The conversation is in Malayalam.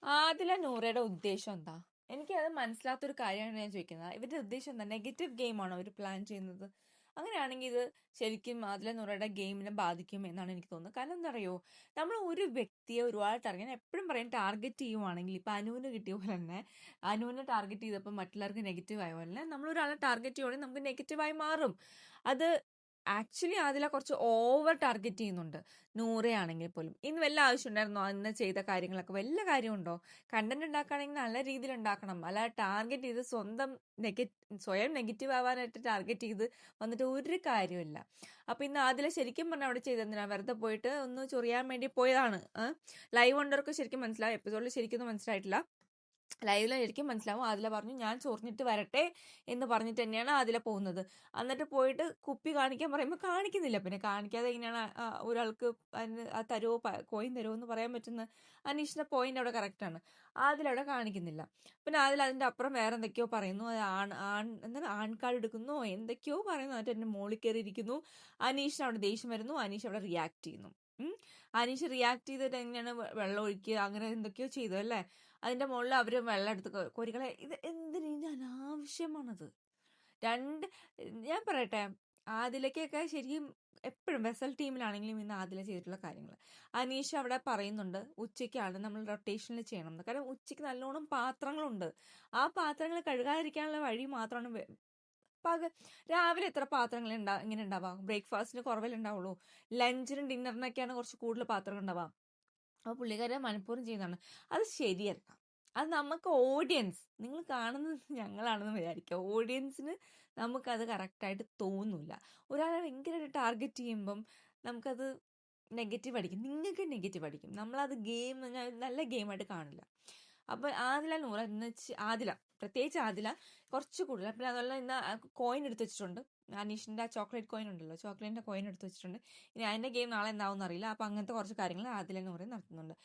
ആദില നൂറയുടെ ഉദ്ദേശം എന്താ? എനിക്കത് മനസ്സിലാത്തൊരു കാര്യമാണ് ഞാൻ ചോദിക്കുന്നത്. ഇവരുടെ ഉദ്ദേശം എന്താ? നെഗറ്റീവ് ഗെയിമാണോ അവർ പ്ലാൻ ചെയ്യുന്നത്? അങ്ങനെയാണെങ്കിൽ ഇത് ശരിക്കും ആദില നൂറയുടെ ഗെയിമിനെ ബാധിക്കും എന്നാണ് എനിക്ക് തോന്നുന്നത്. കാരണം എന്താ അറിയോ, നമ്മൾ ഒരു വ്യക്തിയെ ഒരുപാട് ടാർഗറ്റ്, ഞാൻ എപ്പോഴും പറയും, ടാർഗറ്റ് ചെയ്യുവാണെങ്കിൽ ഇപ്പം അനുവിന് കിട്ടിയ പോലെ തന്നെ, അനുവിനെ ടാർഗറ്റ് ചെയ്തപ്പോൾ മറ്റുള്ളവർക്ക് നെഗറ്റീവ് ആയ പോലെ നമ്മൾ ഒരാളെ ടാർഗറ്റ് ചെയ്യുവാണെങ്കിൽ നമുക്ക് നെഗറ്റീവായി മാറും. അത് ആക്ച്വലി അതില കുറച്ച് ഓവർ ടാർഗറ്റ് ചെയ്യുന്നുണ്ട്. നൂറയാണെങ്കിൽ പോലും ഇന്ന് വല്ല ആവശ്യം ഉണ്ടായിരുന്നോ അന്ന് ചെയ്ത കാര്യങ്ങളൊക്കെ? വല്ല കാര്യമുണ്ടോ? കണ്ടന്റ് ഉണ്ടാക്കുകയാണെങ്കിൽ നല്ല രീതിയിൽ ഉണ്ടാക്കണം, അല്ലാതെ ടാർഗറ്റ് ചെയ്ത് സ്വയം നെഗറ്റീവ് ആവാനായിട്ട് ടാർഗറ്റ് ചെയ്ത് വന്നിട്ട് ഒരു കാര്യമില്ല. അപ്പൊ ഇന്ന് അതിലെ ശരിക്കും പറഞ്ഞാൽ അവിടെ ചെയ്തെന്തിനാ? വെറുതെ പോയിട്ട് ഒന്ന് ചൊറിയാൻ വേണ്ടി പോയതാണ്. ലൈവ് ഉണ്ടവർക്ക് ശരിക്കും മനസ്സിലാവും, എപ്പിസോഡിൽ ശരിക്കും മനസ്സിലായിട്ടില്ല. ലൈവിൽ ശരിക്കും മനസ്സിലാവും. അതിലെ പറഞ്ഞു ഞാൻ ചൊറിഞ്ഞിട്ട് വരട്ടെ എന്ന് പറഞ്ഞിട്ട് തന്നെയാണ് അതിലെ പോകുന്നത്. എന്നിട്ട് പോയിട്ട് കുപ്പി കാണിക്കാൻ പറയുമ്പോൾ കാണിക്കുന്നില്ല. പിന്നെ കാണിക്കാതെ എങ്ങനെയാണ് ഒരാൾക്ക് തരുമോ, കോയിൻ തരുമോ എന്ന് പറയാൻ പറ്റുന്ന? അനീഷിന്റെ പോയിന്റ് അവിടെ കറക്റ്റാണ്, അതിലവിടെ കാണിക്കുന്നില്ല. പിന്നെ അതിന്റെ അപ്പുറം വേറെ എന്തൊക്കെയോ പറയുന്നു. എന്താണ് ആൺകാർഡ് എടുക്കുന്നു എന്തൊക്കെയോ പറയുന്നു. എന്നിട്ട് എന്റെ മോളിൽ കയറിയിരിക്കുന്നു. അനീഷിന് അവിടെ ദേഷ്യം വരുന്നു. അനീഷ് അവിടെ റിയാക്ട് ചെയ്യുന്നു. അനീഷ് റിയാക്ട് ചെയ്തിട്ട് എങ്ങനെയാണ് വെള്ളം ഒഴിക്കുക അങ്ങനെ എന്തൊക്കെയോ ചെയ്തു അല്ലേ? അതിന്റെ മുകളിൽ അവര് വെള്ളം എടുത്ത് കോരികളെ. ഇത് എന്തിനു? ഇത് അനാവശ്യമാണത്. ഞാൻ പറയട്ടെ, ആദിലക്കൊക്കെ ശരിക്കും എപ്പോഴും വെസൽ ടീമിലാണെങ്കിലും ഇന്ന് ആദില ചെയ്തിട്ടുള്ള കാര്യങ്ങൾ അനീഷ് അവിടെ പറയുന്നുണ്ട്, ഉച്ചയ്ക്കാണ് നമ്മൾ റൊട്ടേഷനിൽ ചെയ്യണം എന്ന്. കാരണം ഉച്ചയ്ക്ക് നല്ലോണം പാത്രങ്ങളുണ്ട്. ആ പാത്രങ്ങൾ കഴുകാതിരിക്കാനുള്ള വഴി മാത്രമാണ് രാവിലെ എത്ര പാത്രങ്ങൾ ഇങ്ങനെ ഉണ്ടാവാം? ബ്രേക്ക്ഫാസ്റ്റിന് കുറവല്ലേ ഉണ്ടാവുള്ളൂ. ലഞ്ചിനും ഡിന്നറിനൊക്കെയാണ് കുറച്ച് കൂടുതൽ പാത്രങ്ങൾ ഉണ്ടാവാം. അപ്പോൾ പുള്ളിക്കാരെ മനഃപൂർവ്വം ചെയ്യുന്നതാണ്. അത് ശരിയല്ല. അത് നമുക്ക് ഓഡിയൻസ്, നിങ്ങൾ കാണുന്നത് ഞങ്ങളാണെന്ന് വിചാരിക്കുക, ഓഡിയൻസിന് നമുക്കത് കറക്റ്റായിട്ട് തോന്നില്ല. ഒരാളെ ഭയങ്കരമായിട്ട് ടാർഗറ്റ് ചെയ്യുമ്പം നമുക്കത് നെഗറ്റീവ് അടിക്കും. നിങ്ങൾക്ക് നെഗറ്റീവ് അടിക്കും. നമ്മളത് ഗെയിം നല്ല ഗെയിമായിട്ട് കാണില്ല. അപ്പം ആദില നൂറ ആദില, പ്രത്യേകിച്ച് ആദില കുറച്ച് കൂടുതൽ. പിന്നെ അതുപോലെ ഇന്ന് കോയിൻ എടുത്ത് വെച്ചിട്ടുണ്ട്. അനീഷിന്റെ ആ ചോക്ലേറ്റ് കോയിൻ ഉണ്ടല്ലോ, ചോക്ലേറ്റിന്റെ കോയിൻ എടുത്ത് വെച്ചിട്ടുണ്ട്. ഇനി അതിന്റെ ഗെയിം നാളെ എന്താവും അറിയില്ല. അപ്പം അങ്ങനത്തെ കുറച്ച് കാര്യങ്ങൾ ആദില നൂറ നടത്തുന്നുണ്ട്.